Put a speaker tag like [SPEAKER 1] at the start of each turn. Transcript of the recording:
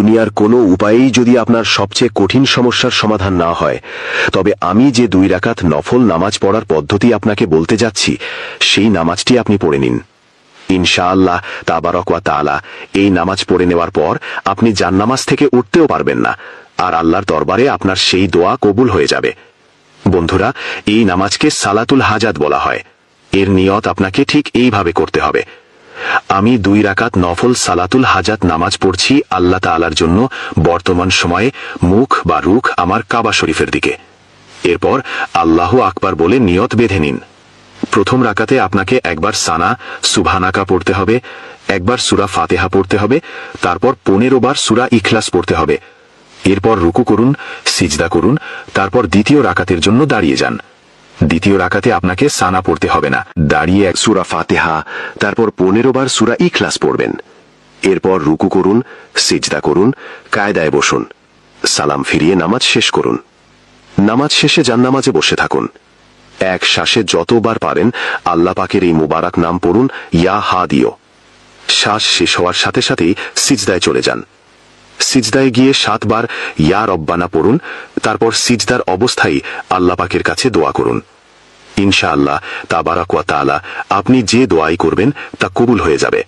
[SPEAKER 1] দুনিয়ার কোনো উপায়েই যদি আপনার সবচেয়ে কঠিন সমস্যার সমাধান না হয়, তবে আমি যে 2 রাকাত নফল নামাজ পড়ার পদ্ধতি আপনাকে বলতে যাচ্ছি, সেই নামাজটি আপনি পড়ে নিন। ইনশাআল্লাহ তাবারক ওয়া তাআলা এই নামাজ পড়ে নেওয়ার পর আপনি জান্নামাজ থেকে উঠতেও পারবেন না, আর আল্লাহর দরবারে আপনার সেই দোয়া কবুল হয়ে যাবে। বন্ধুরা, এই নামাজকে সালাতুল হাজাত বলা হয়। এর নিয়ত আপনাকে ঠিক এইভাবে করতে হবে। আমি 2 রাকাত নফল সালাতুল হাজাত নামাজ পড়ছি আল্লাহ তাআলার জন্য বর্তমান সময়ে মুখ বা রুখ আমার কাবা শরীফের দিকে। এরপর আল্লাহু আকবার বলে নিয়ত বেঁধে নিন। প্রথম রাকাতে আপনাকে একবার সানা সুবহানাকা পড়তে হবে, একবার সূরা ফাতিহা পড়তে হবে, তারপর 15 বার সূরা ইখলাস পড়তে হবে। এরপর রুকু করুন, সিজদা করুন, তারপর দ্বিতীয় রাকাতের জন্য দাঁড়িয়ে যান। দ্বিতীয় রাকাতে আপনাকে সানা পড়তে হবে না, দাঁড়িয়ে সূরা ফাতিহা, তারপর 15 বার সূরা ইখলাস পড়বেন। এরপর রুকু করুন, সিজদা করুন, কায়দায় বসুন, সালাম ফিরিয়ে নামাজ শেষ করুন। নামাজ শেষে জান্নামাজে বসে থাকুন। এক শ্বাসে যতবার পারেন আল্লাহ পাকের এই মুবারক নাম পড়ুন, ইয়া হাদিও। শ্বাস শেষ হওয়ার সাথে সাথেই সিজদায় চলে যান। সিজদায় গিয়ে 7 বার ইয়া রব্বানা পড়ুন, তারপর সিজদার অবস্থায় আল্লাহ পাকের কাছে দোয়া করুন। ইনশাআল্লাহ তাবারক ওয়া তাআলা আপনি যে দোয়াই করবেন তা কবুল হয়ে যাবে।